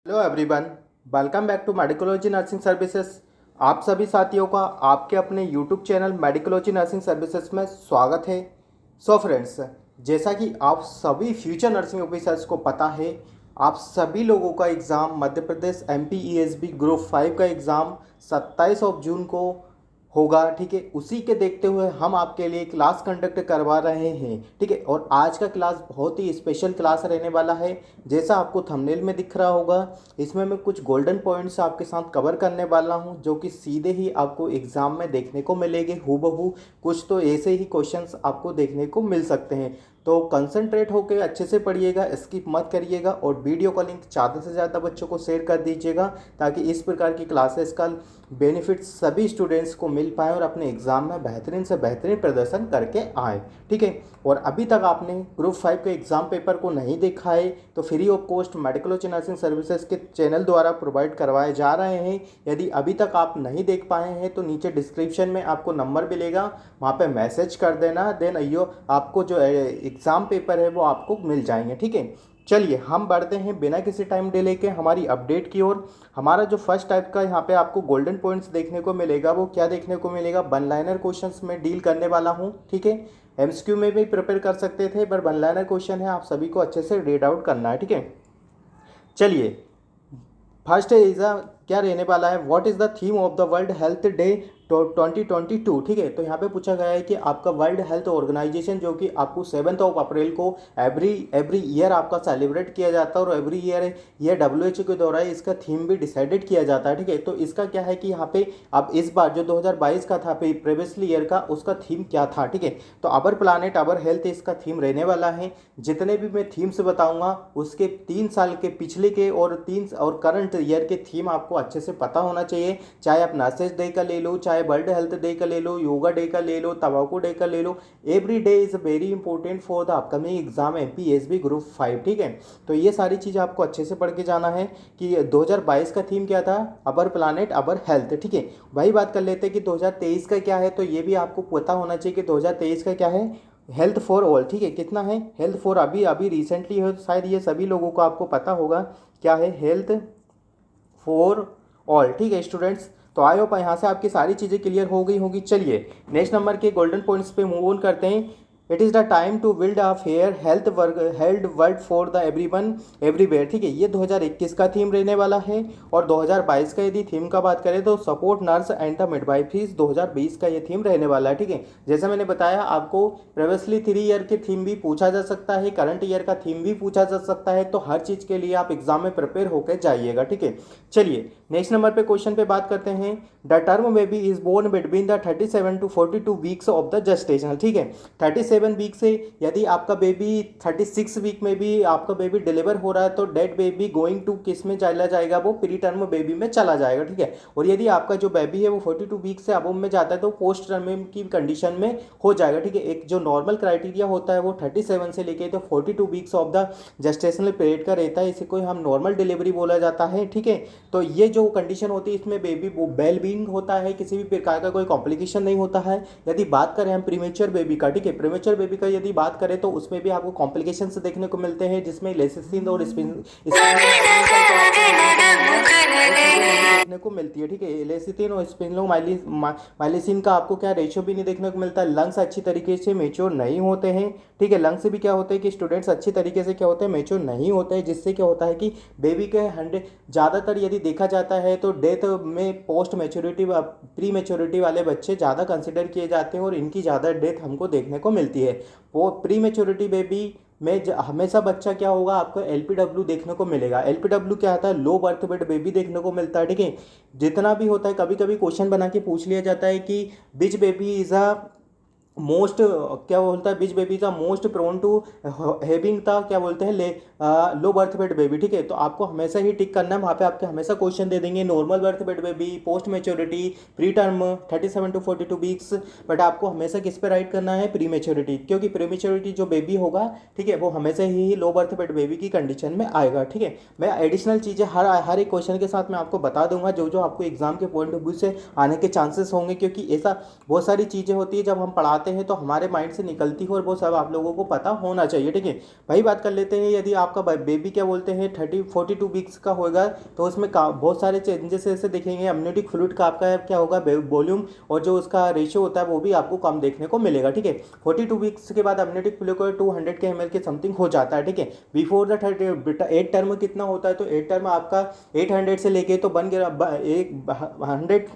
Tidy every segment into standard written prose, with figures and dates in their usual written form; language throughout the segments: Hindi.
Hello everyone, welcome back to Medicology Nursing Services. आप सभी साथियों का आपके अपने YouTube channel Medicology Nursing Services में स्वागत है। सो फ्रेंड्स, जैसा कि आप सभी फ्यूचर नर्सिंग ऑफिसर्स को पता है, आप सभी लोगों का exam Madhya Pradesh MPESB group 5 का एग्ज़ाम 27 ऑफ जून को होगा। ठीक है, उसी के देखते हुए हम आपके लिए क्लास कंडक्ट करवा रहे हैं। ठीक है, और आज का क्लास बहुत ही स्पेशल क्लास रहने वाला है। जैसा आपको थंबनेल में दिख रहा होगा, इसमें मैं कुछ गोल्डन पॉइंट्स आपके साथ कवर करने वाला हूं, जो कि सीधे ही आपको एग्जाम में देखने को मिलेंगे हूबहू। कुछ तो ऐसे ही क्वेश्चंस आपको देखने को मिल सकते हैं। तो कंसंट्रेट होकर अच्छे से पढ़िएगा, स्किप मत करिएगा और वीडियो का लिंक ज़्यादा से ज़्यादा बच्चों को शेयर कर दीजिएगा, ताकि इस प्रकार की क्लासेस का बेनिफिट सभी स्टूडेंट्स को मिल पाए और अपने एग्ज़ाम में बेहतरीन से बेहतरीन प्रदर्शन करके आए। ठीक है, और अभी तक आपने ग्रुप 5 के एग्ज़ाम पेपर को नहीं देखा है तो free of cost Medicology Nursing Services के चैनल द्वारा प्रोवाइड करवाए जा रहे हैं। यदि अभी तक आप नहीं देख पाए हैं तो नीचे डिस्क्रिप्शन में आपको नंबर मिलेगा, वहाँ पे मैसेज कर देना। देन अयो आपको जो एग्ज़ाम पेपर है वो आपको मिल जाएंगे। ठीक है, चलिए हम बढ़ते हैं बिना किसी टाइम डिले के हमारी अपडेट की ओर। हमारा जो फर्स्ट टाइप का यहाँ पे आपको गोल्डन पॉइंट्स देखने को मिलेगा, वो क्या देखने को मिलेगा, वन लाइनर क्वेश्चंस में डील करने वाला हूँ। ठीक है, MCQ में भी प्रिपेयर कर सकते थे, पर वन लाइनर क्वेश्चन है, आप सभी को अच्छे से रीड आउट करना है। ठीक है, चलिए फर्स्ट इज क्या रहने वाला है, what is the theme of the world health day 2022। ठीक है, तो यहाँ पे पूछा गया है कि आपका वर्ल्ड हेल्थ ऑर्गेनाइजेशन, जो कि आपको 7 ऑफ अप्रैल को एवरी एवरी ईयर आपका सेलिब्रेट किया जाता है, और एवरी ईयर ये WHO के द्वारा इसका थीम भी डिसाइडेड किया जाता है। ठीक है, तो इसका क्या है कि यहाँ पे अब इस बार जो 2022 का था प्रीवियसली ईयर का, उसका थीम क्या था। ठीक है, तो अवर प्लानेट अवर हेल्थ इसका थीम रहने वाला है। जितने भी मैं थीम्स बताऊंगा उसके 3 साल के पिछले के और 3 और करंट ईयर के थीम आपको अच्छे से पता होना चाहिए। चाहे आप नर्सेज डे का ले लो, चाहे वर्ल्ड हेल्थ डे का ले लो, योगा डे का ले लो, तंबाकू डे का ले लो, every day is very important for the upcoming exam MPSB group 5। ठीक है, तो ये सारी चीज़ें आपको अच्छे से पढ़ के जाना है कि 2022 का थीम क्या था, अवर प्लानेट अवर हेल्थ। ठीक है, वही बात कर लेते हैं कि 2023 का क्या है, तो ये भी आपको पता होना चाहिए कि 2023 का क्या है, हेल्थ फॉर ऑल। ठीक है, कितना है हेल्थ फॉर, अभी अभी रिसेंटली है, शायद ये सभी लोगों को आपको पता होगा क्या है, हेल्थ फॉर ऑल। ठीक है स्टूडेंट्स, तो आई होप यहाँ से आपकी सारी चीज़ें क्लियर हो गई होगी। चलिए नेक्स्ट नंबर के गोल्डन पॉइंट्स पे मूव ऑन करते हैं। It is the time to build a fair health work health world for the everyone everywhere. ठीक है, ये 2021 का थीम रहने वाला है, और 2022 का यदि थीम का बात करें तो सपोर्ट नर्स एंड द मिडवाइफरीज 2020 का ये थीम रहने वाला है। ठीक है, जैसा मैंने बताया आपको, प्रीवियसली 3 ईयर के थीम भी पूछा जा सकता है, करंट ईयर का थीम भी पूछा जा सकता है, तो हर चीज़ के लिए आप एग्जाम में प्रिपेयर होकर जाइएगा। ठीक है, चलिए नेक्स्ट नंबर पे क्वेश्चन पे बात करते हैं। The term baby is born between the 37 to 42 weeks of the gestational. ठीक है, 37 वीक से यदि आपका बेबी 36 वीक में भी आपका बेबी डिलीवर हो रहा है तो डेड बेबी गोइंग टू किस में चला जाएगा, वो प्री टर्म बेबी में चला जाएगा। ठीक है, और यदि आपका जो बेबी है वो 42 वीक से अबव में जाता है तो पोस्ट टर्म की कंडीशन में हो जाएगा। ठीक है, एक जो नॉर्मल क्राइटेरिया होता है वो 37 से लेके तो 42 weeks of the gestational period का रहता है, इसे कोई हम नॉर्मल डिलीवरी बोला जाता है। ठीक है, तो ये जो कंडीशन होती है इसमें बेबी वो वेल बीइंग होता है, किसी भी प्रकार का कोई कॉम्प्लिकेशन नहीं होता है। यदि बात करें हम प्रीमेच्योर बेबी का, ठीक है, प्रीमेच्योर बेबी का यदि बात करें तो उसमें भी आपको कॉम्प्लिकेशंस देखने को मिलते हैं, जिसमें लेसिथिन और देखने को मिलती है। ठीक है, लेसिथिन और माइलिसिन का आपको क्या रेशियो भी नहीं देखने को मिलता है। लंग्स अच्छी तरीके से मेच्योर नहीं होते हैं। ठीक है, लंग्स से भी क्या होता है कि स्टूडेंट्स अच्छी तरीके से क्या होते हैं, मेच्योर नहीं होते हैं, जिससे क्या होता है कि बेबी के 100 ज़्यादातर यदि देखा जाता है तो डेथ में पोस्ट मैच्योरिटी प्री मैच्योरिटी वाले बच्चे ज़्यादा कंसिडर किए जाते हैं और इनकी ज़्यादा डेथ हमको देखने को मिलती है। वो प्री मैच्योरिटी बेबी में हमेशा बच्चा क्या होगा, आपको LPW देखने को मिलेगा। LPW क्या आता है, लो बर्थ वेट बेबी देखने को मिलता है। ठीक है, जितना भी होता है कभी कभी क्वेश्चन बना के पूछ लिया जाता है कि विच बेबी इज़ अ मोस्ट, क्या बोलता है, विच बेबी का मोस्ट प्रोन टू हैविंग था, क्या बोलते हैं, लो बर्थ वेट बेबी। ठीक है, तो आपको हमेशा ही टिक करना है, वहाँ पे आपके हमेशा क्वेश्चन दे देंगे normal birth weight baby, post maturity, pre term 37 to 42 weeks, but आपको हमेशा किस पे राइट करना है, प्री मेच्योरिटी, क्योंकि प्री मेच्योरिटी जो बेबी होगा, ठीक है, वो हमेशा ही लो बर्थ वेट बेबी की कंडीशन में आएगा। ठीक है, मैं एडिशनल चीज़ें हर हर एक क्वेश्चन के साथ मैं आपको बता दूंगा, जो जो आपको एग्जाम के पॉइंट ऑफ व्यू से आने के चांसेस होंगे, क्योंकि ऐसा बहुत सारी चीज़ें होती है जब हम पढ़ाते आते हैं तो हमारे माइंड से निकलती है, और वो सब आप लोगों को पता होना चाहिए, ठीक है। वही बात कर लेते हैं, यदि आपका बेबी क्या बोलते हैं 42 वीक्स का होगा तो उसमें बहुत सारे चेंजेस ऐसे देखेंगे। अम्नियोटिक फ्लूइड का आपका क्या होगा, वॉल्यूम और जो उसका रेशियो होता है वो भी आपको कम देखने को मिलेगा, ठीक है। 42 वीक्स के बाद अम्नियोटिक फ्लूइड को 200 के ml के समथिंग हो जाता है, ठीक है। बिफोर द 8 टर्म कितना होता है, तो 8 टर्म आपका 800 से लेके तो बन गया 100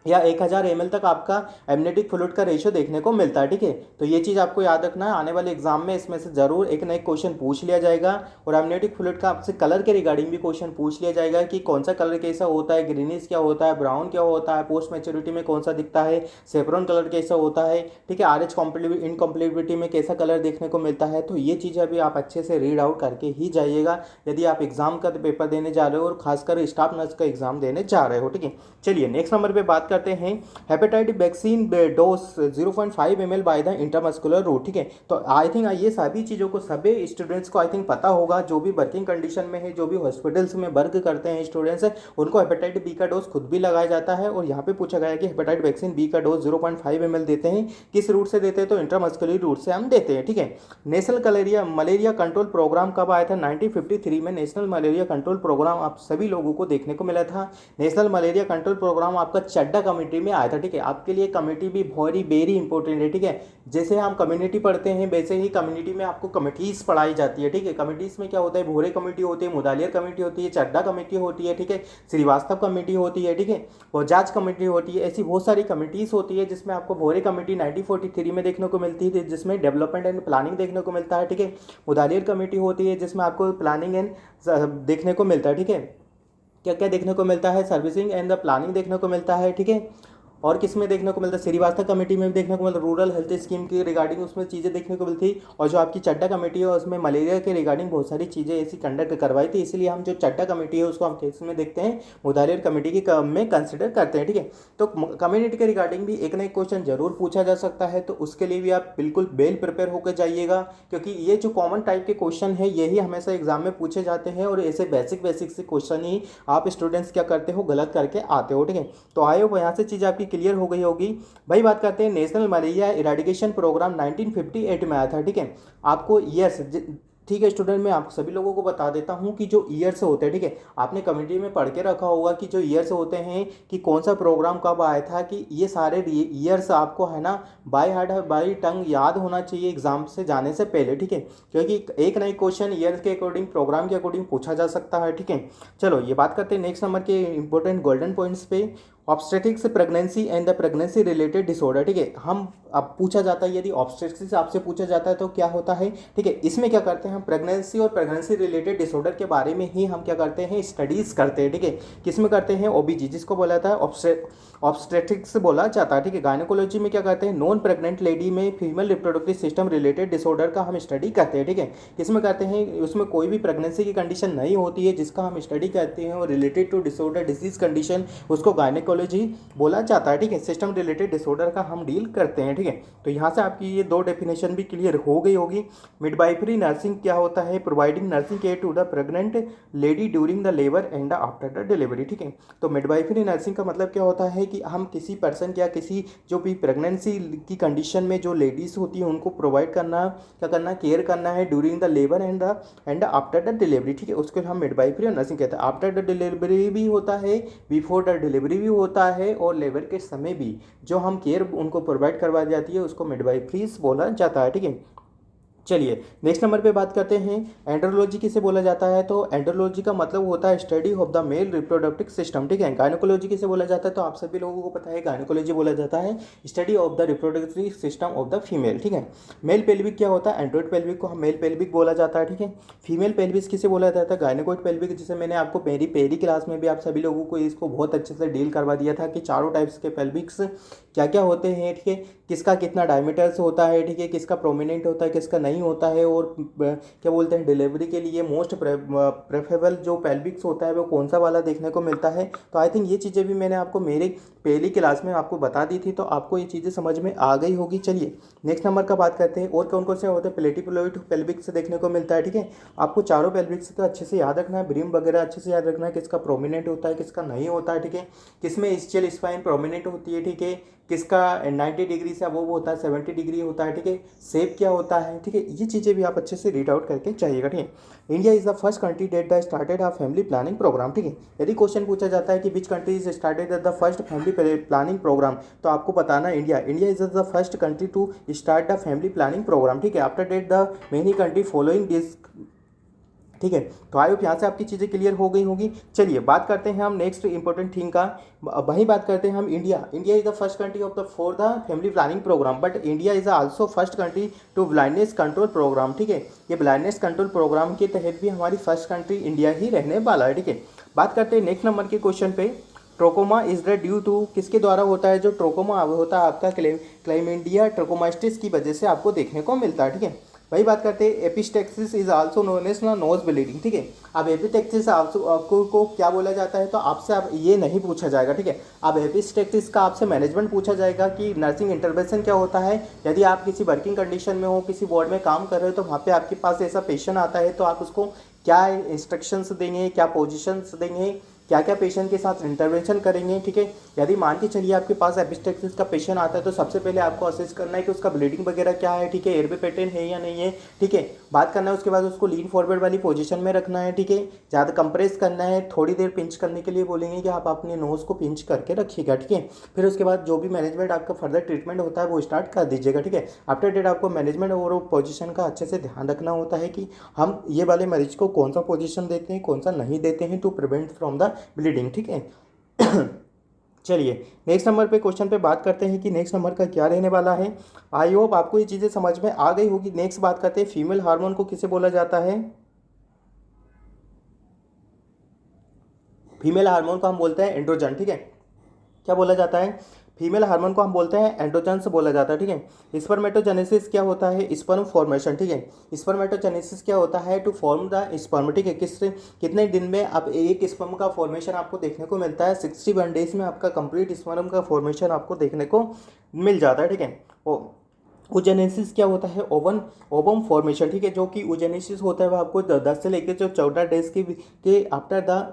या 1000 ml तक आपका एमनेटिक फ्लूइड का रेशियो देखने को मिलता है, ठीक है। तो ये चीज़ आपको याद रखना है, आने वाले एग्जाम में इसमें से जरूर एक ना एक क्वेश्चन पूछ लिया जाएगा। और एमनेटिक फ्लूइड का आपसे कलर के रिगार्डिंग भी क्वेश्चन पूछ लिया जाएगा कि कौन सा कलर कैसा होता है, ग्रीनिश क्या होता है, ब्राउन क्या होता है, पोस्ट मैच्योरिटी में कौन सा दिखता है, सेफ्रॉन कलर कैसा होता है, ठीक है, RH इनकम्प्लीबिलिटी में कैसा कलर देखने को मिलता है। तो ये चीज़ अभी आप अच्छे से रीड आउट करके ही जाइएगा यदि आप एग्जाम का पेपर देने जा रहे हो, और खासकर स्टाफ नर्स का एग्जाम देने जा रहे हो, ठीक है। चलिए नेक्स्ट नंबर पे बात करते हैं, hepatitis vaccine dose 0.5 ml by the intramuscular route, ठीक है। तो आई थिंक ये सभी चीज़ों को सभी स्टूडेंट्स को आई थिंक पता होगा, जो भी वर्किंग कंडीशन में है, जो भी हॉस्पिटल्स में वर्क करते हैं स्टूडेंट्स, उनको हेपेटाइटिस बी का डोज खुद भी लगाया जाता है। और यहाँ पे पूछा गया है कि हेपेटाइटिस वैक्सीन बी का डोज 0.5 ml देते हैं, किस रूट से देते हैं, तो इंट्रामस्कुलर रूट से हम देते हैं, ठीक है। नेशनल मलेरिया कंट्रोल प्रोग्राम कब आया था, 1953 में नेशनल मलेरिया कंट्रोल प्रोग्राम आप सभी लोगों को देखने को मिला था। नेशनल मलेरिया कंट्रोल प्रोग्राम आपका चड्डा कमेटी में आया था, ठीक है। आपके लिए कमेटी भी वेरी वेरी इंपॉर्टेंट है, ठीक है। जैसे हम कम्युनिटी पढ़ते हैं वैसे ही कम्युनिटी में आपको कमेटीज पढ़ाई जाती है, ठीक है। कमेटीज में क्या होता है, भोरे कमेटी होती है, मुदालियर कमेटी होती है, चड्डा कमेटी होती है, ठीक है, श्रीवास्तव कमेटी होती है, ठीक है, और जांच कमेटी होती है। ऐसी बहुत सारी कमेटीज होती है, जिसमें आपको भोरे कमेटी 1943 में देखने को मिलती है, जिसमें डेवलपमेंट एंड प्लानिंग देखने को मिलता है, ठीक है। मुदालियर कमेटी होती है जिसमें आपको प्लानिंग एंड देखने को मिलता है, ठीक है। क्या क्या देखने को मिलता है, सर्विसिंग एंड द प्लानिंग देखने को मिलता है, ठीक है। और किस में देखने को मिलता है, श्रीवास्तव कमेटी में भी देखने को मिलता है, रूरल हेल्थ स्कीम की रिगार्डिंग उसमें चीज़ें देखने को मिलती। और जो आपकी चड्डा कमेटी है उसमें मलेरिया के रिगार्डिंग बहुत सारी चीज़ें ऐसी कंडक्ट करवाई थी, इसलिए हम जो चड्डा कमेटी है उसको हम केस में देखते हैं, मुदालियर कमेटी की में कंसिडर करते हैं, ठीक है। तो कम्युनिटी के रिगार्डिंग भी एक ना एक क्वेश्चन जरूर पूछा जा सकता है, तो उसके लिए भी आप बिल्कुल वेल प्रिपेयर होकर जाइएगा, क्योंकि ये जो कॉमन टाइप के क्वेश्चन है यही हमेशा एग्जाम में पूछे जाते हैं, और ऐसे बेसिक से क्वेश्चन ही आप स्टूडेंट्स क्या करते हो, गलत करके आते हो, ठीक है। तो आई होप यहाँ से चीज़ आपकी क्लियर हो गई होगी। भाई बात करते हैं, नेशनल मलेरिया इरेडिकेशन प्रोग्राम 1958 में आया था, ठीक है। आपको ईयर्स, ठीक है स्टूडेंट, मैं आप सभी लोगों को बता देता हूं कि जो ईयर्स होते हैं, ठीक है, आपने कमेटी में पढ़ के रखा होगा कि जो ईयर्स होते हैं कि कौन सा प्रोग्राम कब आया था, कि ये सारे ईयर्स आपको है ना बाय हार्ट बाय टंग याद होना चाहिए एग्जाम से जाने से पहले, ठीक है, क्योंकि एक नई क्वेश्चन ईयर्स के अकॉर्डिंग, प्रोग्राम के अकॉर्डिंग पूछा जा सकता है, ठीक है। चलो ये बात करते हैं नेक्स्ट नंबर के इंपॉर्टेंट गोल्डन पॉइंट्स पे, obstetrics pregnancy and the pregnancy related disorder, ठीक है। हम अब पूछा जाता है, यदि ऑब्स्टेट्रिक्स आपसे पूछा जाता है तो क्या होता है, ठीक है। इसमें क्या करते हैं हम, प्रेगनेंसी और प्रेगनेंसी रिलेटेड डिसऑर्डर के बारे में ही हम क्या करते हैं, स्टडीज करते हैं, ठीक है। किसमें करते हैं, ओबीजी, जिसको बोला जाता है ऑब्स्टेट्रिक्स बोला जाता है, ठीक है। गायनोकोलॉजी में क्या करते हैं, नॉन प्रेग्नेंट लेडी में female reproductive system related disorder का हम स्टडी करते हैं, ठीक है। किसमें करते हैं, उसमें कोई भी प्रेगनेंसी की कंडीशन नहीं होती है जिसका हम स्टडी करते हैं, और related to disorder disease condition उसको गायनोकोलॉजी बोला जाता है, ठीक है। सिस्टम रिलेटेड डिसऑर्डर का हम डील करते हैं, ठीक है। तो यहाँ से आपकी ये दो डेफिनेशन भी क्लियर हो गई होगी। मिडवाइफरी नर्सिंग क्या होता है, providing nursing care to the pregnant lady during the labour and after the delivery, ठीक है। तो मिडवाइफरी नर्सिंग का मतलब क्या होता है कि हम किसी पर्सन या किसी जो भी प्रेगनेंसी की कंडीशन में जो लेडीज होती है उनको प्रोवाइड करना, क्या करना, केयर करना है during the labour and after the delivery, ठीक है। उसको हम मिडवाइफरी नर्सिंग कहते हैं। आफ्टर द डिलीवरी भी होता है, बिफोर द डिलीवरी भी होता है, और लेबर के समय भी जो हम केयर उनको प्रोवाइड करवा जाती है उसको मिडवाइफरीज बोला जाता है, ठीक है। चलिए नेक्स्ट नंबर पे बात करते हैं, एंड्रोलॉजी किसे बोला जाता है, तो एंड्रोलॉजी का मतलब होता है study of the male reproductive system, ठीक है। गायनोकोलॉजी किसे बोला जाता है, तो आप सभी लोगों को पता है गायनोकोलॉजी बोला जाता है study of the reproductive system of the female, ठीक है। मेल पेल्विक क्या होता है, एंड्रोइड पेल्विक को हम मेल पेल्विक बोला जाता है, ठीक है। फीमेल पेल्विस किसे बोला जाता है, गायनोकोइड पेल्विक, जिसे मैंने आपको मेरी पहली क्लास में भी आप सभी लोगों को इसको बहुत अच्छे से डील करवा दिया था कि चारों टाइप्स के पेल्विक्स क्या क्या होते हैं, ठीक है, किसका कितना डायमीटर्स होता है, ठीक है, किसका प्रोमिनेंट होता है, किसका नहीं नहीं होता है, और क्या बोलते हैं डिलीवरी के लिए मोस्ट प्रेफरेबल जो पेल्विक्स होता है वो कौन सा वाला देखने को मिलता है। तो आई थिंक ये चीज़ें भी मैंने आपको मेरी पहली क्लास में आपको बता दी थी, तो आपको ये चीज़ें समझ में आ गई होगी। चलिए नेक्स्ट नंबर का बात करते हैं, और कौन कौन से होते हैं। प्लेटिपुलोइड पेल्विक्स देखने को मिलता है, ठीक है। आपको चारों पेल्विक्स का अच्छे से याद रखना है, ब्रीम वगैरह अच्छे से याद रखना है, किसका प्रोमिनेंट होता है किसका नहीं होता है, ठीक है। किसमें इस्चियल स्पाइन प्रोमिनेंट होती है, ठीक है। किसका 90 डिग्री से अबव होता है, 70 डिग्री होता है, ठीक है। शेप क्या होता है, ठीक है। ये चीज़ें भी आप अच्छे से रीड आउट करके चाहिएगा, ठीक है। India is the first country that the started a family planning programme, ठीक है। यदि क्वेश्चन पूछा जाता है कि which country is started the first family planning programme, तो आपको बताना India is the first country to start the family planning programme, ठीक है। After that the many country following this, ठीक है। तो आई होप यहाँ से आपकी चीज़ें क्लियर हो गई होगी। चलिए बात करते हैं हम नेक्स्ट इंपॉर्टेंट थिंग का, वहीं बात करते हैं हम India is the first country of the for the family planning programme, but India is also first country to blindness control programme, ठीक है। ये ब्लाइंडनेस कंट्रोल प्रोग्राम के तहत भी हमारी फर्स्ट कंट्री इंडिया ही रहने वाला है, ठीक है। बात करते हैं नेक्स्ट नंबर के क्वेश्चन पे। Trachoma is the due to, किसके द्वारा होता है जो ट्रोकोमा होता है आपका क्लाइमेंडिया ट्रोकोमास्टिस की वजह से आपको देखने को मिलता है, ठीक है। वही बात करते हैं epistaxis is also known as nose bleeding, ठीक है। अब एपिस्टेक्सिस आपको को क्या बोला जाता है, तो आपसे अब ये नहीं पूछा जाएगा, ठीक है। अब एपिस्टेक्सिस का आपसे मैनेजमेंट पूछा जाएगा कि नर्सिंग इंटरवेंशन क्या होता है। यदि आप किसी वर्किंग कंडीशन में हो, किसी वार्ड में काम कर रहे हो, तो वहाँ पे आपके पास ऐसा पेशेंट आता है, तो आप उसको क्या इंस्ट्रक्शंस देंगे, क्या पोजिशंस देंगे, क्या क्या पेशेंट के साथ इंटरवेंशन करेंगे, ठीक है। यदि मान के चलिए आपके पास एपिस्टेक्सिस का पेशेंट आता है, तो सबसे पहले आपको असेस करना है कि उसका ब्लीडिंग वगैरह क्या है, ठीक है। एयरवे पैटर्न है या नहीं है, ठीक है। बात करना है, उसके बाद उसको लीन फॉरवर्ड वाली पोजीशन में रखना है, ठीक है। ज़्यादा कंप्रेस करना है, थोड़ी देर पिंच करने के लिए बोलेंगे कि आप अपने नोज़ को पिंच करके रखिएगा, ठीक है। फिर उसके बाद जो भी मैनेजमेंट आपका फर्दर ट्रीटमेंट होता है वो स्टार्ट कर दीजिएगा, ठीक है। आफ्टर डेट आपको मैनेजमेंट और पोजीशन का अच्छे से ध्यान रखना होता है कि हम ये वाले मरीज को कौन सा पोजीशन देते हैं, कौन सा नहीं देते हैं, to prevent from the bleeding, ठीक है। चलिए नेक्स्ट नंबर पे क्वेश्चन पे बात करते हैं कि नेक्स्ट नंबर का क्या रहने वाला है। आई होप आपको ये चीज़ें समझ में आ गई होगी। नेक्स्ट बात करते हैं फीमेल हार्मोन को किसे बोला जाता है। फीमेल हार्मोन को हम बोलते हैं एंड्रोजन, ठीक है। क्या बोला जाता है, फीमेल हार्मोन को हम बोलते हैं एंड्रोजन्स बोला जाता है, ठीक है। स्पर्मेटोजेनेसिस क्या होता है, स्पर्म फॉर्मेशन, ठीक है। स्पर्मेटोजेनेसिस क्या होता है, टू फॉर्म द स्पर्म, ठीक है। कितने दिन में अब एक स्पर्म का फॉर्मेशन आपको देखने को मिलता है, 61 डेज में आपका कंप्लीट स्पर्म का फॉर्मेशन आपको देखने को मिल जाता है, ठीक है। ओजेनेसिस क्या होता है, ओवम फॉर्मेशन, ठीक है। जो कि ओजेनेसिस होता है वो आपको 10 से लेकर जो 14 डेज के आफ्टर द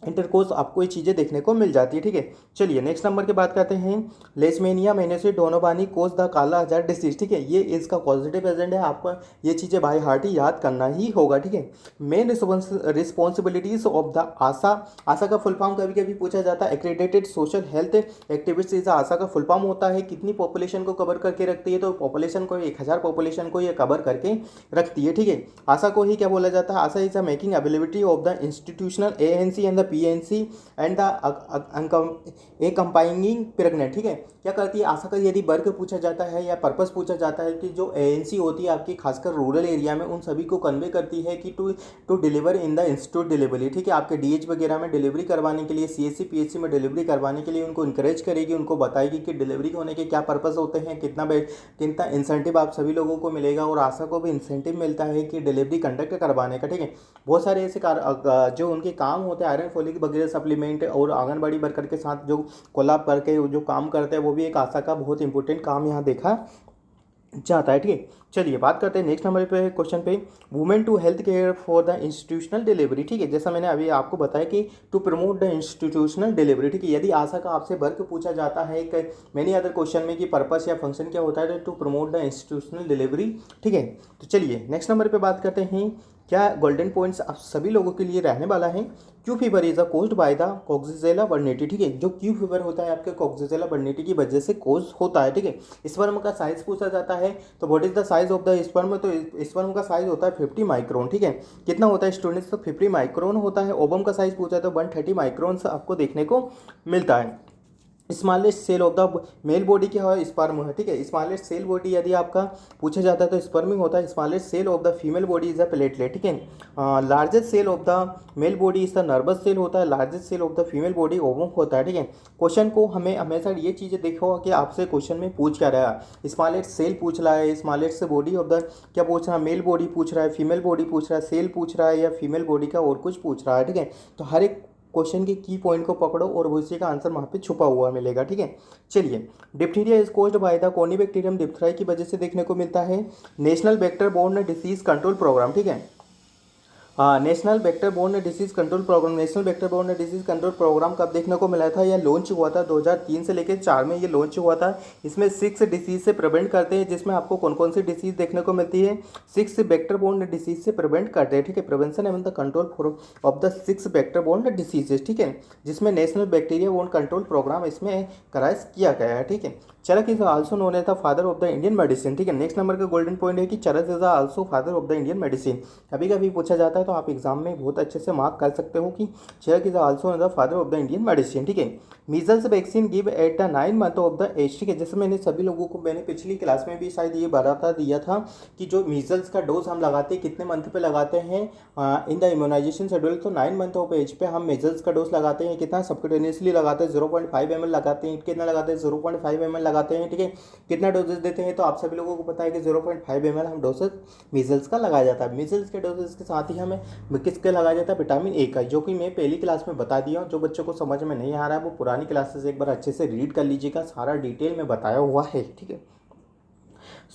इंटरकोर्स आपको ये चीज़ें देखने को मिल जाती है, ठीक है। चलिए नेक्स्ट नंबर की बात करते हैं। लेशमेनिया मेनेसे डोनोवानी कोज द काला आजार डिसीज, ठीक है। ये इसका पॉजिटिव एजेंट है, आपको ये चीज़ें बाय हार्ट ही याद करना ही होगा, ठीक है। Main responsibilities of the ASHA, ASHA का फुल फॉर्म कभी कभी पूछा जाता है, accredited social health activist is ASHA का फुल फॉर्म होता है कितनी पॉपुलेशन को कवर करके रखती है, तो पॉपुलेशन को 1000 पॉपुलेशन को ये कवर करके रखती है, ठीक है। आशा को ही क्या बोला जाता है, ASHA is a making availability of the institutional ANC and the PNC and the accompanying pregnant, ठीक है। क्या करती है आशा का, यदि वर्क पूछा जाता है या पर्पस पूछा जाता है कि जो एएनसी होती है आपकी खासकर रूरल एरिया में, उन सभी को कन्वे करती है कि to deliver in the institute delivery, ठीक है। आपके डीएच वगैरह में डिलीवरी करवाने के लिए, सीएससी पीएचसी में डिलीवरी करवाने के लिए उनको इंकरेज करेगी, उनको बताएगी कि डिलीवरी होने के क्या पर्पस होते हैं, कितना इंसेंटिव आप सभी लोगों को मिलेगा, और आशा को भी इंसेंटिव मिलता है कि डिलीवरी कंडक्ट करवाने का, ठीक है। बहुत सारे ऐसे जो उनके काम होते हैं, आयरन फोलिक वगैरह सप्लीमेंट और आंगनबाड़ी वर्कर के साथ जो कोलाब करके जो काम करते हैं, वो भी एक आशा का बहुत इंपॉर्टेंट काम यहाँ देखा जाता है, ठीक है। चलिए बात करते हैं नेक्स्ट नंबर पे क्वेश्चन पे, women to health care for the institutional delivery, ठीक है। जैसा मैंने अभी आपको बताया कि to promote the institutional delivery, ठीक है। यदि आशा का आपसे वर्क पूछा जाता है एक मैनी अदर क्वेश्चन में कि पर्पस या फंक्शन क्या होता है, to promote the institutional delivery, ठीक है। तो चलिए नेक्स्ट नंबर पे बात करते हैं, क्या गोल्डन पॉइंट्स आप सभी लोगों के लिए रहने वाला है। Q fever is a caused by the Coxiella burnetii, ठीक है। जो क्यू फीवर होता है आपके कॉक्सिजेला बर्नेटी की वजह से कोज होता है, ठीक है। स्पर्म का साइज पूछा जाता है, तो what is the size of the sperm, तो स्पर्म का साइज होता है 50 माइक्रोन, ठीक है। कितना होता है स्टूडेंट्स, तो 50 माइक्रोन होता है। ओवम का साइज पूछा तो 130 माइक्रोन आपको देखने को मिलता है। Smallest cell of the male body क्या है, स्पर्म है, ठीक है। स्मॉलेस्ट सेल बॉडी यदि आपका पूछा जाता है तो स्पर्मिंग होता है। Smallest cell of the female body is a platelet, ठीक है। Largest cell of the male body is the nervous cell होता है। Largest cell of the female body ovum होता है, ठीक है। क्वेश्चन को हमें हमेशा ये चीज़ें देखो कि आपसे क्वेश्चन में पूछ क्या रहा है। स्मॉलेस्ट सेल पूछ रहा है, स्मॉलेस्ट बॉडी ऑफ द क्या पूछ रहा है, मेल बॉडी पूछ रहा है, फीमेल बॉडी पूछ रहा है, सेल पूछ रहा है, या फीमेल बॉडी का और कुछ पूछ रहा है, ठीक है। तो हर एक क्वेश्चन के की पॉइंट को पकड़ो और उसी का आंसर वहाँ पे छुपा हुआ मिलेगा, ठीक है। चलिए, diphtheria is caused by the Corynebacterium diphtheriae की वजह से देखने को मिलता है। National vector borne disease control programme, ठीक है। National vector borne disease control programme, national vector borne disease control programme कब देखने को मिला था? यह लॉन्च हुआ था 2003 से लेकर 4 में ये लॉन्च हुआ था। इसमें 6 डिसीज से प्रिवेंट करते हैं, जिसमें आपको कौन कौन सी डिसीज देखने को मिलती है? 6 वेक्टर बोर्न डिसीज से प्रिवेंट करते हैं, ठीक है। Prevention and the control of the 6 vector borne diseases, ठीक है, जिसमें national bacteria borne control programme इसमें कराइज किया गया है, ठीक है। Charak is also known as the father of the Indian medicine, ठीक है। नेक्स्ट नंबर का गोल्डन पॉइंट है कि Charak is also father of the Indian medicine. कभी कभी पूछा जाता है तो आप एग्जाम में बहुत अच्छे से मार्क कर सकते हो कि Charak is also the father of the Indian medicine, ठीक है। Measles vaccine give at the 9 month of the age, ठीक है। जैसे मैंने सभी लोगों को मैंने पिछली क्लास में भी शायद ये बताता दिया था कि जो मीजल्स का डोज हम लगाते हैं कितने मंथ पे लगाते हैं इन द इम्यूनाइजेशन शेड्यूल। तो 9 मंथ ऑफ एज पे हम मीजल्स का डोज लगाते हैं। कितना? सबक्यूटेनियसली लगाते हैं, 0.5 ml लगाते हैं। कितना लगाते हैं? 0.5 ml लगाते हैं, ठीक है। कितना डोजेज देते हैं? तो आप सभी लोगों को पता है कि 0.5 ml हम डोजेज मीजल्स का लगाया जाता है। मीजल्स के डोजेज के साथ ही हमें किसका लगाया जाता है? विटामिन ए का, जो कि मैं पहली क्लास में बता दिया हूँ। जो बच्चों को समझ में नहीं आ रहा है वो पुरानी क्लासेस एक बार अच्छे से रीड कर लीजिएगा, सारा डिटेल में बताया हुआ है, ठीक है।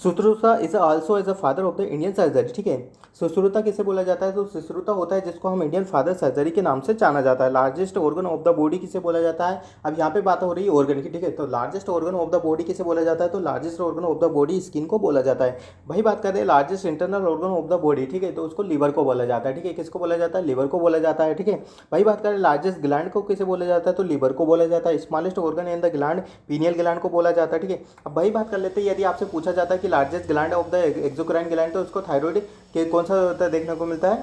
Sushruta is also as a father of the Indian surgery, ठीक है। सुश्रुता किसे बोला जाता है? तो सुश्रुता होता है जिसको हम इंडियन फादर सर्जरी के नाम से जाना जाता है। Largest organ of the body किसे बोला जाता है? अब यहाँ पे बात हो रही है ऑर्गन की, ठीक है। तो largest organ of the body किसे बोला जाता है? तो largest organ of the body skin को बोला जाता है। वही बात कर रहे हैं largest internal organ of the body, ठीक है, तो उसको लीवर को बोला जाता है, ठीक है। किसको बोला जाता है? लीवर को बोला जाता है, ठीक है। वही बात करें लार्जेस्ट ग्लैंड को किसे बोला जाता है? तो लीवर को बोला जाता है। Smallest organ in the gland pineal gland को बोला जाता है, ठीक है। अब वही बात कर लेते हैं, यदि आपसे पूछा जाता है कि largest gland of the exocrine gland, तो उसको थायराइड के कौन सा होता है देखने को मिलता है?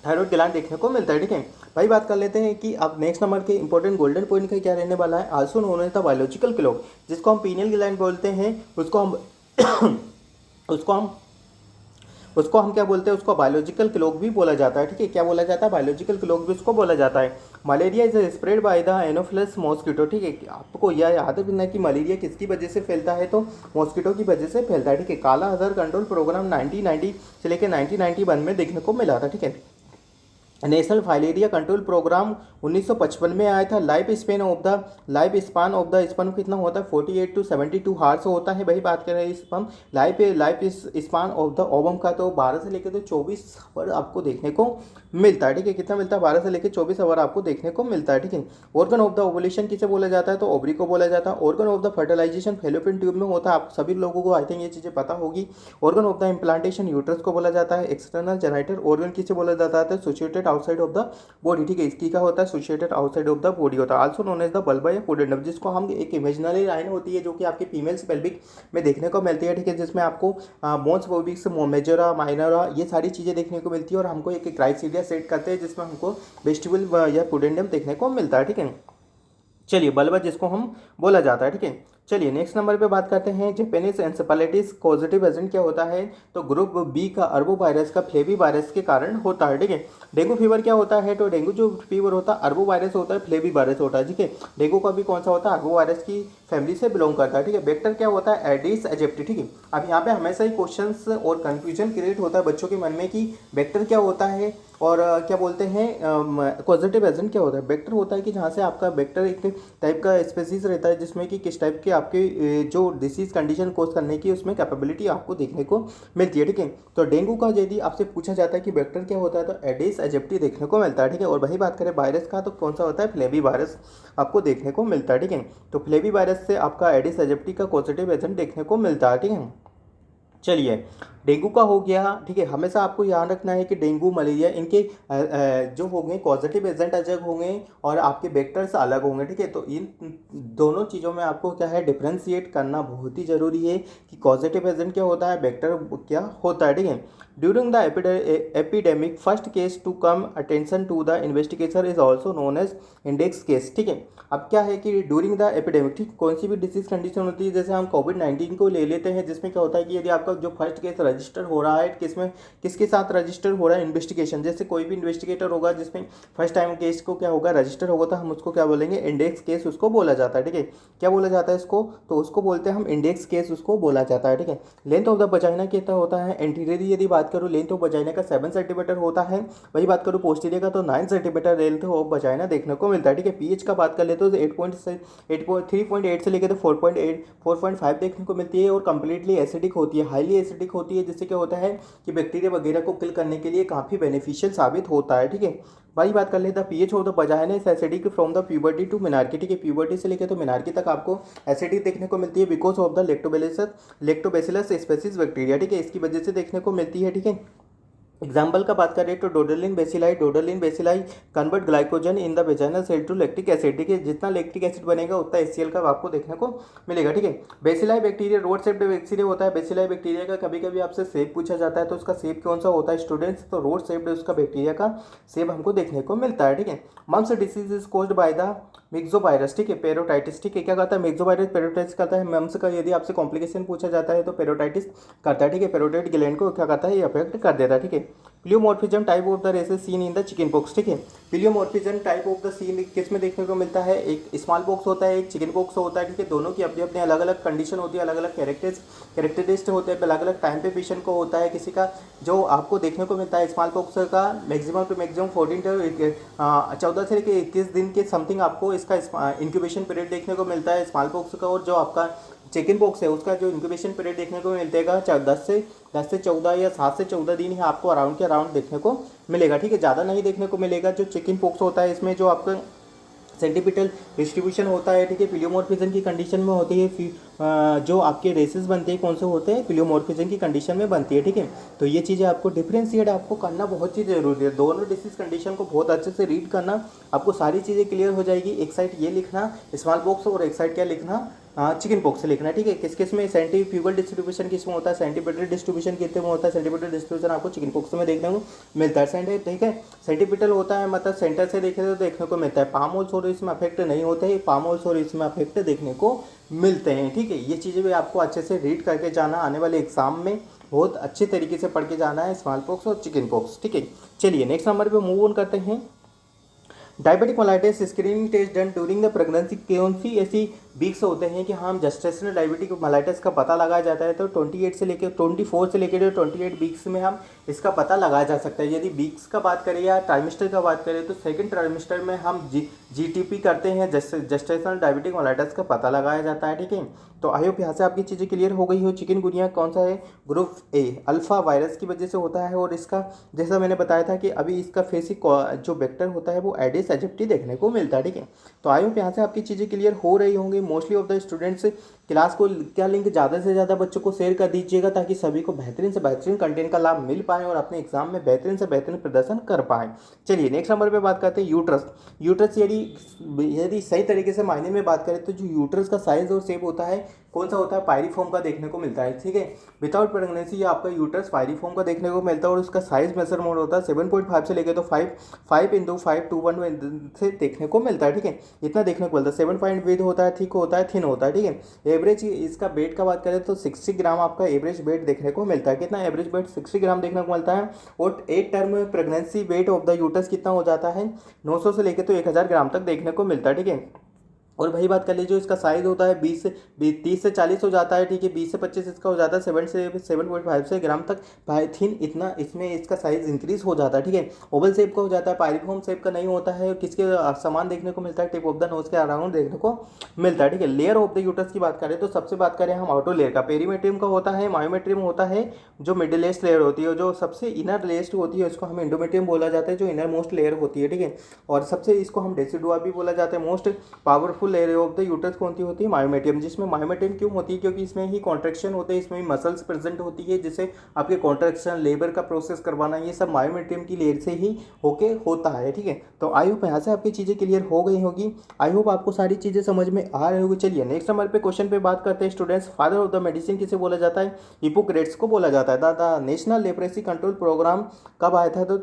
थायराइड ग्लैंड देखने को मिलता है, ठीक है। भाई बात कर लेते हैं कि अब नेक्स्ट नंबर के इंपॉर्टेंट गोल्डन पॉइंट का क्या रहने वाला है? Also known as the biological clock, जिसको हम पीनियल ग्लैंड बोलते हैं, उसको हम उसको हम उसको हम क्या बोलते हैं? उसको बायोलॉजिकल क्लॉक भी बोला जाता है, ठीक है। क्या बोला जाता है? बायोलॉजिकल क्लॉक भी उसको बोला जाता है। Malaria is spread by the Anopheles mosquito, ठीक है। आपको यह याद रखना कि मलेरिया किसकी वजह से फैलता है? तो मॉस्किटो की वजह से फैलता है, ठीक है। काला आजार कंट्रोल प्रोग्राम 1990 से लेकर 1991 में देखने को मिला था, ठीक है। नेशनल फाइलेरिया कंट्रोल प्रोग्राम 1955 में आया था। Life span of the sperm कितना होता है? 48 to 72 हार्स होता है। वही बात कर रहे हैं sperm life span of the ovum का, तो 12 से लेकर तो 24 आवर आपको देखने को मिलता है, ठीक है। कितना मिलता है? 12 से लेकर 24 आवर आपको देखने को मिलता है, ठीक है। ऑर्गन ऑफ द ओवुलेशन किसे बोला जाता है? तो ओवरी को बोला जाता है। Organ of the fertilization fallopian tube में होता है। आप सभी लोगों को आई थिंक ये चीज़ें पता होगी। Organ of the implantation uterus को बोला जाता है। एक्सटर्नल जेनाइटर ऑर्गन किसे बोला जाता है? Situated outside of the body, ठीक है। इसकी क्या होता है? Situated outside of the body होता है। आल्सो नोन एज द बल्बा या पुडेंडम, जिसको हम एक इमेजिनरी लाइन होती है जो कि आपके फीमेल्स पेल्विक में देखने को मिलती है, ठीक है। जिसमें आपको बोन्स बोबिक्स मेजोरा माइनोरा ये सारी चीज़ें देखने को मिलती है, और हमको एक क्राइटेरिया सेट करते हैं जिसमें हमको वेस्टिबल या पुडेंडम देखने को मिलता है, ठीक है। चलिए, बल्बा जिसको हम बोला जाता है, ठीक है। चलिए नेक्स्ट नंबर पे बात करते हैं जेपेनिस एन्सेफेलाइटिस पॉजिटिव एजेंट क्या होता है? तो ग्रुप बी का अरबो वायरस का फ्लेवी वायरस के कारण होता है, ठीक है। डेंगू फीवर क्या होता है? तो डेंगू जो फीवर होता है अरबो वायरस होता है, फ्लेवी वायरस होता है, ठीक है। डेंगू का भी कौन सा होता है? अरबो वायरस की फैमिली से बिलोंग करता है, ठीक है। वेक्टर क्या होता है? एडिस एजिप्टी, ठीक है। अब यहाँ पे हमेशा ही क्वेश्चंस और कंफ्यूजन क्रिएट होता है बच्चों के मन में कि वेक्टर क्या होता है और क्या बोलते हैं पॉजिटिव एजेंट क्या होता है। वेक्टर होता है कि जहाँ से आपका वेक्टर एक टाइप का स्पेसीज रहता है जिसमें कि किस टाइप के आपके जो डिसीज कंडीशन कोज करने की उसमें कैपेबिलिटी आपको देखने को मिलती है, ठीक है। तो डेंगू का यदि आपसे पूछा जाता है कि वेक्टर क्या होता है तो एडिस एजिप्टी देखने को मिलता है, ठीक है। और वही बात करें वायरस का तो कौन सा होता है? फ्लेवी वायरस आपको देखने को मिलता है, ठीक है। तो फ्लेवी वायरस से आपका एडिस एजिप्टी का पॉजिटिव एजेंट देखने को मिलता है, ठीक है। चलिए डेंगू का हो गया, ठीक है। हमेशा आपको याद रखना है कि डेंगू मलेरिया इनके जो होंगे कॉजेटिव एजेंट अलग होंगे और आपके वेक्टर्स अलग होंगे, ठीक है। तो इन दोनों चीज़ों में आपको क्या है डिफ्रेंशिएट करना बहुत ही ज़रूरी है कि कॉजेटिव एजेंट क्या होता है, वेक्टर क्या होता है, ठीक है। During the epidemic first case to come attention to the investigation is also known as index case, ठीक है। अब क्या है कि ड्यूरिंग द एपिडेमिक, ठीक, कौन सी भी डिसीज कंडीशन होती है, जैसे हम कोविड-19 को ले लेते हैं, जिसमें क्या होता है कि यदि आपका जो फर्स्ट केस रजिस्टर हो रहा है किसमें, किसके साथ रजिस्टर हो रहा है, इन्वेस्टिगेशन, जैसे कोई भी इन्वेस्टिगेटर होगा जिसमें फर्स्ट टाइम केस को क्या होगा रजिस्टर होगा, तो हम उसको क्या बोलेंगे, इंडेक्स केस उसको बोला जाता है, ठीक है। क्या बोला जाता है इसको, तो उसको बोलते हैं हम इंडेक्स केस उसको बोला जाता है, ठीक है। लेंथ ऑफ द वजाइना कितना होता है, एंटीरियर यदि बात करूँ लेंथ ऑफ वजाइना का 7 सेंटीमीटर होता है, वही बात करूँ पोस्टीरियर का तो 9 सेंटीमीटर लेंथ ऑफ वजाइना देखने को मिलता है, ठीक है। पीएच का बात कर ले तो 3.8 से लेकर तो 4.5 देखने को मिलती है और कंप्लीटली एसिडिक होती है, हाईली एसिडिक होती है, जिससे क्या होता है कि बैक्टीरिया वगैरह को किल करने के लिए काफ़ी बेनिफिशियल साबित होता है, ठीक है। वही बात कर लेते हैं पीएच हो तो vagina is acidic from the puberty to menarche, ठीक है। प्यूबर्टी से लेकर तो मेनार्की तक आपको एसिडिक देखने को मिलती है because of the lactobacillus species bacteria, ठीक है, इसकी वजह से देखने को मिलती है, ठीक है। एग्जाम्पल का बात करें तो Doderlein bacilli convert glycogen in the vaginal cell to lactic acid, ठीक है। जितना लैक्टिक एसिड बनेगा उतना HCl का आपको देखने को मिलेगा, ठीक है। Bacilli bacteria road shaped bacteria होता है। बेसिलाई बैक्टीरिया का कभी कभी आपसे शेप पूछा जाता है, तो उसका शेप कौन सा होता है स्टूडेंट्स, तो रोड शेप्ड उसका बैक्टीरिया का शेप हमको देखने को मिलता है, ठीक है। Mumps disease is caused by the myxovirus, ठीक है, पेरोटाइटिस, ठीक है। क्या करता है मिक्सोवायरस, पेरोटाइटिस करता है। मम्स का यदि आपसे कॉम्प्लिकेशन पूछा जाता है तो पेरोटाइटिस करता है, ठीक है। पेरोटाइट ग्लैंड को क्या करता है, ये अफेक्ट कर देता है, ठीक है। Pleomorphism type of the rashes seen in the chicken pox, ठीक है। Pleomorphism type of the seen किस में देखने को मिलता है, एक स्मॉल पॉक्स होता है, एक चिकन पॉक्स होता है, ठीक है। दोनों की अपनी अपनी अलग अलग कंडीशन होती है, अलग अलग कैरेक्टरिस्टिक होते हैं, अलग अलग टाइम पे पेशेंट को होता है। किसी का जो आपको देखने को मिलता है स्मॉल पॉक्स का मैक्सिमम टू मैक्सिमम 14 से लेकर 21 दिन के समथिंग आपको इसका इंक्यूबेशन पीरियड देखने को मिलता है स्मॉल पॉक्स का, और जो आपका चिकन पॉक्स है उसका जो इंक्यूबेशन पीरियड देखने को मिलेगा 10 से 14 या 7 से 14 दिन ही आपको अराउंड के अराउंड देखने को मिलेगा, ठीक है। ज़्यादा नहीं देखने को मिलेगा। जो चिकन पॉक्स होता है इसमें जो आपका सेंटीपिटल डिस्ट्रीब्यूशन होता है, ठीक है, प्लियोमॉर्फिज्म की कंडीशन में होती है। जो आपके रेसेस बनते हैं कौन से होते हैं, प्लियोमॉर्फिज्म की कंडीशन में बनती है, ठीक है। तो ये चीज़ें आपको डिफरेंशिएट आपको करना बहुत ही ज़रूरी है। दोनों डिसीज कंडीशन को बहुत अच्छे से रीड करना, आपको सारी चीज़ें क्लियर हो जाएगी। एक साइड ये लिखना स्मॉल बॉक्स और एक साइड क्या लिखना चिकन पॉक्स से लिखना है, ठीक है। किस किस में सेंटीफ्यूगल डिस्ट्रीब्यूशन किस में होता है, सेंटीपिटल डिस्ट्रीब्यूशन कितने में होता है, सेंटीपिटल डिस्ट्रीब्यूशन आपको चिकन पॉक्स में देखने को मिलता है, ठीक है। सेंटीपिटल होता है मतलब सेंटर से देखे तो देखने को मिलता है। पाम होल्स और इसमें अफेक्ट नहीं होते हैं, पाम होल्स और इसमें अफेक्ट देखने को मिलते हैं, ठीक है। ये चीज़ें भी आपको अच्छे से रीड करके जाना, आने वाले एग्जाम में बहुत अच्छे तरीके से पढ़ के जाना है स्मॉल पॉक्स और चिकन पॉक्स, ठीक है। चलिए नेक्स्ट नंबर पे मूव ऑन करते हैं। Diabetic mellitus screening test done during the pregnancy, कौन सी ऐसी वीक्स होते हैं कि हम जेस्टेशनल डायबिटिक मेलाइटिस का पता लगाया जाता है, तो 24 से लेकर 28 वीक्स में हम इसका पता लगाया जा सकता है। यदि वीक्स का बात करें या ट्राइमेस्टर का बात करें तो सेकंड ट्राइमेस्टर में हम जीटीपी करते हैं, जेस्टेशनल डायबिटिक मेलाइटिस का पता लगाया जाता है, ठीक है। तो आई होप यहाँ से आपकी चीज़ें क्लियर हो गई हो। चिकनगुनिया कौन सा है, ग्रुप ए अल्फा वायरस की वजह से होता है, और इसका जैसा मैंने बताया था कि अभी इसका फेसिक जो वेक्टर होता है वो एडिस एजिप्टी देखने को मिलता है, ठीक है। तो आई होप यहाँ से आपकी चीज़ें क्लियर हो रही होंगी। Mostly of the students class को क्या लिंक ज़्यादा से ज़्यादा बच्चों को शेयर कर दीजिएगा, ताकि सभी को बेहतरीन से बेहतरीन कंटेंट का लाभ मिल पाए और अपने एग्जाम में बेहतरीन से बेहतरीन प्रदर्शन कर पाए। चलिए नेक्स्ट नंबर पे बात करते हैं यूट्रस यदि सही तरीके से मायने में बात करें तो जो यूट्रस का साइज और शेप होता है कौन सा होता है, पायरीफॉर्म का देखने को मिलता है, ठीक है। विदाउट प्रेगनेंसी ये आपका यूट्रस पायरीफॉर्म का देखने को मिलता है, और उसका साइज मेजरमेंट होता है 7.5 से लेकर तो 5 से देखने को मिलता है, ठीक है। इतना देखने को मिलता है। 7 पॉइंट विद होता है, थिक होता है, थिन होता है, ठीक है। एवरेज इसका वेट का बात करें तो 60 ग्राम आपका एवरेज वेट देखने को मिलता है। कितना एवरेज वेट 60 ग्राम देखने को मिलता है। और एक term pregnancy weight of the uterus कितना हो जाता है, 900 से लेकर तो 1000 ग्राम तक देखने को मिलता है, ठीक है। और वही बात कर लीजिए जो इसका साइज होता है 30 से 40 हो जाता है, ठीक है। 20 से 25 इसका हो जाता है, 7.5 से ग्राम तक भाई थिन, इतना इसमें इसका साइज इंक्रीज हो जाता है, ठीक है। ओवल शेप का हो जाता है, पायरीफॉर्म शेप का नहीं होता है। किसके समान देखने को मिलता है, टिप ऑफ द नोज के अराउंड देखने को मिलता है, ठीक है। लेयर ऑफ द यूट्रस की बात करें तो सबसे बात करें हम आउटर लेयर का, पेरीमेट्रियम का होता है, मायोमेट्रियम होता है, जो मिडिलेस्ट लेयर होती है, जो सबसे इनर लेस्ट होती है उसको हम एंडोमेट्रियम बोला जाता है, जो इनर मोस्ट लेयर होती है, ठीक है। और सबसे इसको हम डेसिडुआ भी बोला जाता है, most powerful wallful layer of the uterus कौन सी होती है? मायोमेटियम। जिसमें मायोमेटियम क्यों होती है? क्योंकि इसमें ही कॉन्ट्रैक्शन होते हैं, इसमें मसल्स प्रेजेंट होती है, जिससे आपके कॉन्ट्रैक्शन, लेबर का प्रोसेस करवाना, ये सब मायोमेटियम की लेयर से ही होके होता है। ठीक है, तो आई होप यहाँ से आपकी चीज़ें क्लियर हो गई होगी। आई होप आपको सारी चीज़ें समझ में आ रही होगी। चलिए नेक्स्ट नंबर पे क्वेश्चन पे बात करते हैं students. Father of the medicine किसे बोला जाता है? हिपोक्रेट्स को बोला जाता है। The national leprosy control programme कब आया था? तो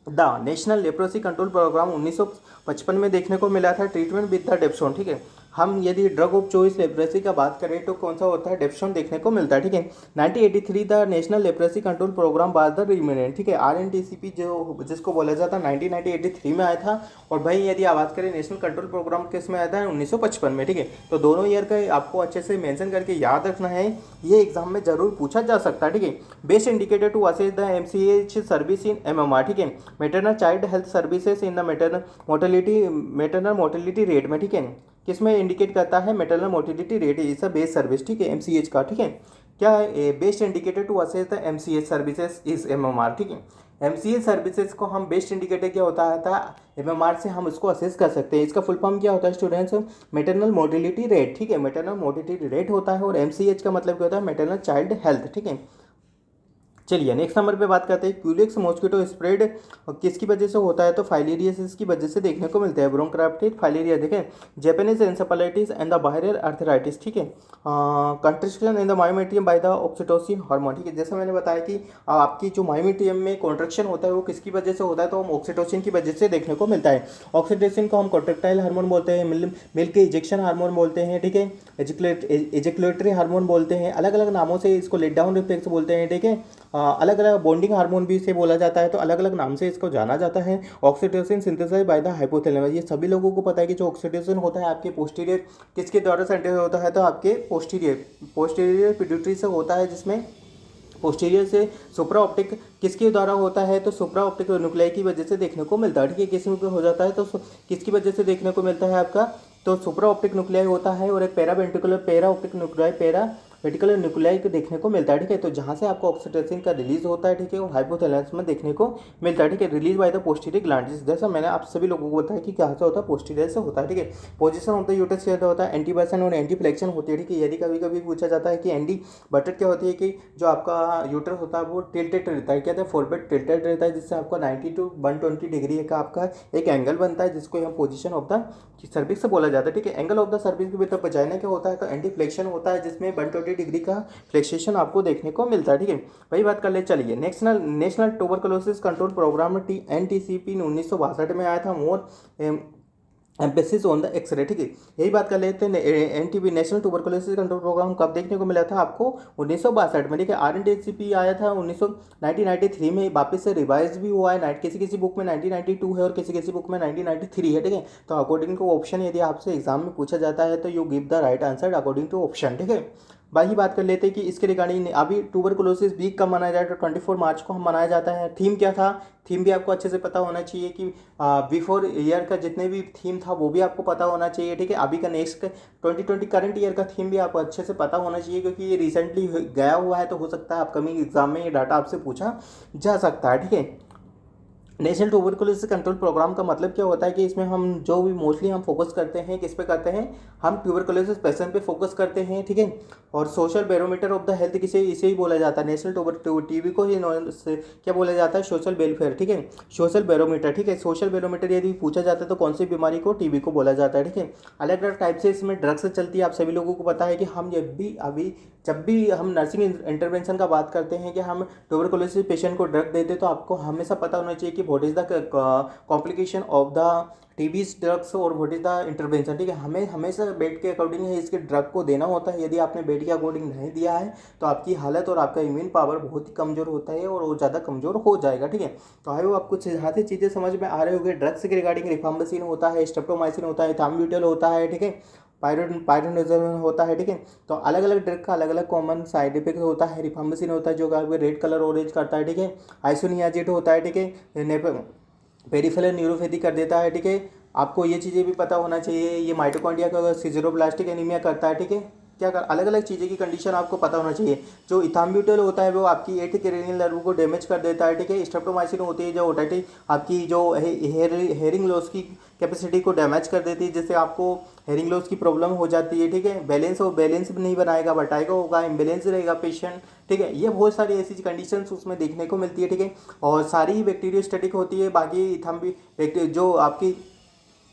the national leprosy control programme 1955 में देखने को मिला था। Treatment with the dapsone. ठीक है, हम यदि ड्रग ऑफ चॉइस लेप्रेसी का बात करें तो कौन सा होता है? डेप्सोन देखने को मिलता है। ठीक है, 1983 the national leprosy control programme was the remnant. ठीक है, RNTCP जो जिसको बोला जाता है 1983 में आया था। और भाई यदि बात करें नेशनल कंट्रोल प्रोग्राम किस में आया था? 1955 में। ठीक है, तो दोनों ईयर का आपको अच्छे से मेंशन करके याद रखना है, ये एग्जाम में जरूर पूछा जा सकता है। ठीक है, best indicator to assess the MCH service in MMR। ठीक है, maternal child health services in the maternal mortality rate में। ठीक है, किस में इंडिकेट करता है? Maternal mortality rate is a best service. ठीक है, MCH का। ठीक है, क्या है? Best indicator to assess the MCH services is MMR। ठीक है, MCH सर्विसेज को हम बेस्ट इंडिकेटर क्या होता है? MMR से हम उसको असेस कर सकते हैं। इसका फुल फॉर्म क्या होता है स्टूडेंट्स? Maternal mortality rate. ठीक है, मेटरनल मोर्टेलिटी रेट होता है। और MCH का मतलब क्या होता है? Maternal child health. ठीक है, चलिए नेक्स्ट नंबर पे बात करते हैं। क्यूलिक्स मॉस्किटो स्प्रेड किसकी वजह से होता है? तो फाइलेरियसिस की वजह से देखने को मिलता है। Bronchitis, filaria. देखें, Japanese encephalitis and the viral arthritis. ठीक है, contraction in the myometrium by the oxytocin hormone. ठीक है, जैसे मैंने बताया कि आपकी जो मायोमेटियम में कॉन्ट्रैक्शन होता है वो किसकी वजह से होता है? तो हम ऑक्सीटोसिन की वजह से देखने को मिलता है। ऑक्सीटोसिन को हम कॉन्ट्रैक्टाइल हार्मोन बोलते हैं, मिल्क इजेक्शन हार्मोन बोलते हैं। ठीक है, एजिकुलेटरी हार्मोन बोलते हैं, अलग अलग नामों से इसको लेट डाउन रिफ्लेक्स बोलते हैं। ठीक है, अलग अलग बॉन्डिंग हार्मोन भी इसे बोला जाता है, तो अलग अलग नाम से इसको जाना जाता है। Oxytocin synthesize by the hypothalamus. ये सभी लोगों को पता है कि जो ऑक्सीटोसिन होता है आपके पोस्टीरियर किसके द्वारा सिंथेसाइज होता है? तो आपके पोस्टीरियर पिट्यूटरी से होता है, जिसमें पोस्टीरियर से सुप्रा ऑप्टिक किसके द्वारा होता है? तो सुप्रा ऑप्टिक न्यूक्लियाई की वजह से देखने को मिलता है। ठीक है, किस में हो जाता है? तो किसकी वजह से देखने को मिलता है आपका? तो सुप्रा ऑप्टिक न्यूक्लियाई होता है। और एक para optic nuclei reticular nuclei को देखने को मिलता है। ठीक है, तो जहाँ से आपको ऑक्सीटोसिन का रिलीज होता है, ठीक है, वो हाइपोथैलेमस में देखने को मिलता है। ठीक है, release by the posterior gland. जैसा मैंने आप सभी लोगों को बताया कि कहाँ से होता है? पोस्टीरियर से होता है। ठीक है, पोजीशन ऑफ द यूट्रस क्या होता है? एंटीबर्सन और एंटीफ्लेक्शन होती है। ठीक है, यदि कभी कभी पूछा जाता है कि एंटी बटट क्या होती है, कि जो आपका यूट्रस होता है वो टिल्टेड रहता है। क्या है? फॉरवर्ड टिल्टेड रहता है, जिससे आपका 90 to 120 डिग्री का आपका एक एंगल बनता है, जिसको हम पोजीशन ऑफ द सर्विक्स से बोला जाता है। ठीक है, angle of the cervix with the vagina क्या होता है? तो एंटीफ्लेक्शन होता है, जिसमें 120 डिग्री का फ्लेक्सेशन आपको देखने को मिलता है। ठीक है, वही बात कर ले। चलिए national tuberculosis control programme NTCP 1962 में आया था। More emphasis on the X ray. ठीक है, यही बात कर लेते हैं। NTP national tuberculosis control programme कब देखने को मिला था आपको? 1962 में। ठीक है, RNTCP आया था 1993 में, वापस से रिवाइज भी हुआ है। किसी किसी बुक में 1992 है और किसी किसी बुक में 1993 है। ठीक है, तो अकॉर्डिंग टू ऑप्शन यदि आपसे एग्जाम में पूछा जाता है तो you give the right answer according to option. ठीक है, वही बात कर लेते हैं कि इसके रिगार्डिंग अभी ट्यूबरकुलोसिस वीक कब मनाया जाएगा? तो 24 मार्च को हम मनाया जाता है। थीम क्या था? थीम भी आपको अच्छे से पता होना चाहिए कि बिफोर ईयर का जितने भी थीम था वो भी आपको पता होना चाहिए। ठीक है, अभी का नेक्स्ट 2020 करंट ईयर का थीम भी आपको अच्छे से पता होना चाहिए, क्योंकि ये रिसेंटली गया हुआ है, तो हो सकता है अपकमिंग एग्जाम में ये डाटा आपसे पूछा जा सकता है। ठीक है, नेशनल ट्यूबरकुलोसिस कंट्रोल प्रोग्राम का मतलब क्या होता है कि इसमें हम जो भी मोस्टली हम फोकस करते हैं किस पे करते हैं? हम ट्यूबरकुलोसिस पेशेंट पे फोकस करते हैं। ठीक है, और social barometer of the health किसे इसे ही बोला जाता है। नेशनल TB को ही क्या बोला जाता है? Social welfare. ठीक है, सोशल बैरोमीटर। ठीक है, सोशल बैरोमीटर यदि पूछा जाता है तो कौन सी बीमारी को? TB को बोला जाता है। ठीक है, अलग अलग टाइप से इसमें ड्रग्स चलती है। आप सभी लोगों को पता है कि हम जब भी हम नर्सिंग इंटरवेंशन का बात करते हैं कि हम ट्यूबरकुलोसिस पेशेंट को ड्रग देते हैं, तो आपको हमेशा पता होना चाहिए कि what is the complication of the TB drugs और व्हाट इज़ द इंटरवेंशन। ठीक है, हमें हमेशा बेड के अकॉर्डिंग ही इसके ड्रग को देना होता है। यदि आपने बेड के अकॉर्डिंग नहीं दिया है तो आपकी हालत और आपका इम्यून पावर बहुत ही कमज़ोर होता है और वो ज़्यादा कमज़ोर हो जाएगा। ठीक है, तो आए वो आपको यहाँ से चीज़ें समझ में आ रहे होंगे। ड्रग्स के रिगार्डिंग रिफाम्बसिन होता है, स्ट्रेप्टोमाइसिन होता है, थामब्यूटल होता है। ठीक है, पायरोनिज़ोन होता है। ठीक है, तो अलग अलग ड्रग का अलग अलग कॉमन साइड इफेक्ट होता है। रिफाम्बसिन होता है जो कि रेड कलर ऑरेंज करता है। ठीक है, आइसोनियाजिड होता है। ठीक है, पेरिफेरल न्यूरोपैथी कर देता है। ठीक है, आपको ये चीज़ें भी पता होना चाहिए। ये माइटोकॉन्ड्रिया का सिज़रोब्लास्टिक एनीमिया करता है। ठीक है, क्या कर, अलग अलग चीज़ें की कंडीशन आपको पता होना चाहिए। जो इथाम्ब्यूटल होता है वो आपकी 8th क्रेनियल नर्व को डैमेज कर देता है, ठीक है। स्ट्रेप्टोमाइसिन होती है जो ओटाइटिस आपकी जो हेयरिंग लॉस की कैपेसिटी को डैमेज कर देती है, जिससे आपको हेयरिंग लॉस की प्रॉब्लम हो जाती है, ठीक है। बैलेंस भी नहीं बनाएगा, बटाएगा होगा, इम्बेलेंस रहेगा पेशेंट, ठीक है। ये बहुत सारी ऐसी कंडीशंस उसमें देखने को मिलती है, ठीक है। और सारी ही बैक्टीरियोस्टैटिक होती है। बाकी जो आपकी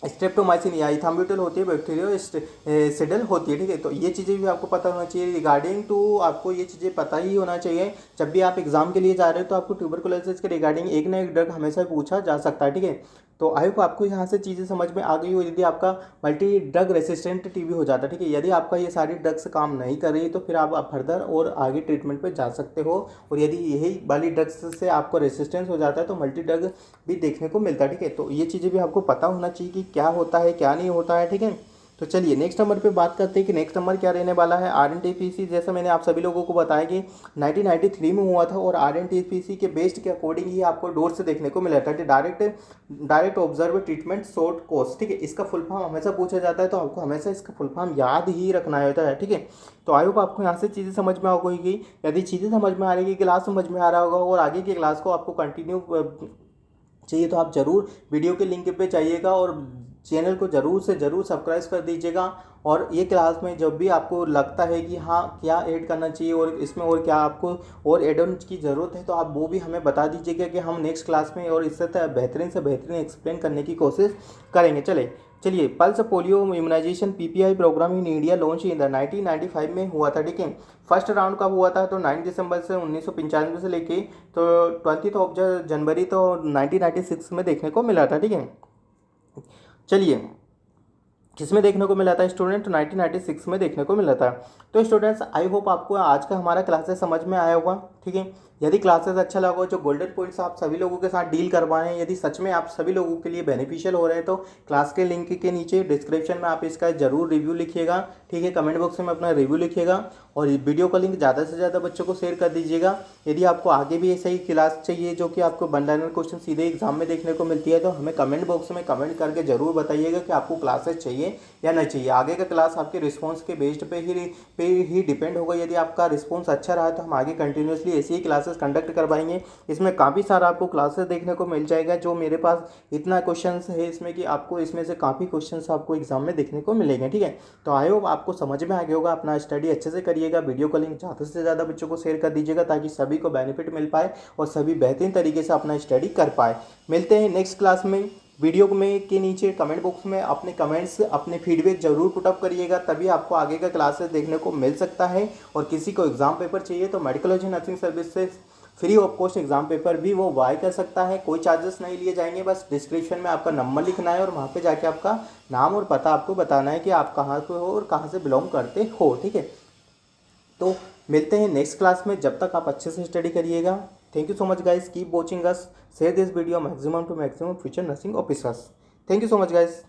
स्ट्रेप्टोमाइसिन या इथाम्ब्यूटल होती है बैक्टीरियोसिडल होती है, ठीक है। तो ये चीज़ें भी आपको पता होना चाहिए। रिगार्डिंग टू आपको ये चीज़ें पता ही होना चाहिए। जब भी आप एग्जाम के लिए जा रहे हो तो आपको ट्यूबरकुलोसिस के रिगार्डिंग एक ना एक ड्रग हमेशा पूछा जा सकता है, ठीक है। तो आई होप आपको यहाँ से चीज़ें समझ में आ गई हो। यदि आपका मल्टी ड्रग रेसिस्टेंट टीबी हो जाता है, ठीक है, यदि आपका ये सारी ड्रग्स काम नहीं कर रही तो फिर आप फर्दर और आगे ट्रीटमेंट पे जा सकते हो। और यदि यही वाली ड्रग्स से आपको रेसिस्टेंस हो जाता है तो मल्टी ड्रग भी देखने को मिलता है, ठीक है। तो ये चीज़ें भी आपको पता होना चाहिए कि क्या होता है क्या नहीं होता है, ठीक है। तो चलिए नेक्स्ट नंबर पे बात करते हैं कि नेक्स्ट नंबर क्या रहने वाला है। आरएनटीपीसी, जैसा मैंने आप सभी लोगों को बताया कि 1993 में हुआ था और आरएनटीपीसी के बेस्ड के अकॉर्डिंग ही आपको डोर से देखने को मिला था, direct observe treatment short course, ठीक है। इसका फुल फॉर्म हमेशा पूछा जाता है तो आपको हमेशा इसका फुल फॉर्म याद ही रखना होता है, ठीक है। तो आई होप आपको यहाँ से चीज़ें समझ में आ गई। यदि चीज़ें समझ में आ रही है, क्लास समझ में आ रहा होगा और आगे की क्लास को आपको कंटिन्यू चाहिए तो आप ज़रूर वीडियो के लिंक पे जाइएगा और चैनल को ज़रूर से ज़रूर सब्सक्राइब कर दीजिएगा। और ये क्लास में जब भी आपको लगता है कि हाँ क्या ऐड करना चाहिए और इसमें और क्या आपको और एड ऑन की ज़रूरत है तो आप वो भी हमें बता दीजिएगा कि हम नेक्स्ट क्लास में और इससे बेहतरीन से बेहतरीन एक्सप्लेन करने की कोशिश करेंगे। चलिए pulse polio immunisation PPI programme in India launch in the 1995 में हुआ था, ठीक है। फर्स्ट राउंड कब हुआ था तो 9 दिसंबर से 1995 से लेके तो 20 जनवरी तो 1996 में देखने को मिला था, ठीक है। चलिए किसमें देखने को मिला था स्टूडेंट, 1996 में देखने को मिला था। तो स्टूडेंट्स आई होप आपको आज का हमारा क्लासेस समझ में आया होगा, ठीक है। यदि क्लासेस अच्छा लगा हो, जो गोल्डन पॉइंट्स आप सभी लोगों के साथ डील करवाएं, यदि सच में आप सभी लोगों के लिए बेनिफिशियल हो रहे हैं तो क्लास के लिंक के नीचे डिस्क्रिप्शन में आप इसका जरूर रिव्यू लिखिएगा, ठीक है। कमेंट बॉक्स में अपना रिव्यू लिखिएगा और वीडियो का लिंक ज़्यादा से ज़्यादा बच्चों को शेयर कर दीजिएगा। यदि आपको आगे भी ऐसा ही क्लास चाहिए जो कि आपको वन लाइनर क्वेश्चन सीधे एग्जाम में देखने को मिलती है तो हमें कमेंट बॉक्स में कमेंट करके जरूर बताइएगा कि आपको क्लासेस चाहिए या नहीं चाहिए। आगे का क्लास आपके रिस्पॉन्स के बेस्ड पे ही डिपेंड होगा। यदि आपका रिस्पॉन्स अच्छा रहा तो हम आगे कंटिन्यूसली ऐसी ही क्लासेस कंडक्ट करवाएंगे। इसमें काफ़ी सारा आपको क्लासेस देखने को मिल जाएगा। जो मेरे पास इतना क्वेश्चंस है इसमें कि आपको इसमें से काफ़ी क्वेश्चंस आपको एग्जाम में देखने को मिलेंगे, ठीक है। तो आई होप आपको समझ में आ गया होगा। अपना स्टडी अच्छे से करिएगा, वीडियो का लिंक ज़्यादा से ज़्यादा बच्चों को शेयर कर दीजिएगा ताकि सभी को बेनिफिट मिल पाए और सभी बेहतरीन तरीके से अपना स्टडी कर पाए। मिलते हैं नेक्स्ट क्लास में। वीडियो में के नीचे कमेंट बॉक्स में अपने कमेंट्स अपने फीडबैक जरूर पुटअप करिएगा, तभी आपको आगे का क्लासेस देखने को मिल सकता है। और किसी को एग्जाम पेपर चाहिए तो मेडिकोलॉजी नर्सिंग सर्विस से free of cost exam paper भी वो बाय कर सकता है। कोई चार्जेस नहीं लिए जाएंगे, बस डिस्क्रिप्शन में आपका नंबर लिखना है और वहाँ पे जाके आपका नाम और पता आपको बताना है कि आप कहाँ के हो और कहाँ से बिलोंग करते हो, ठीक है। तो मिलते हैं नेक्स्ट क्लास में, जब तक आप अच्छे से स्टडी करिएगा। Thank you so much guys, keep watching us, share this video maximum to maximum future nursing officers. Thank you so much guys.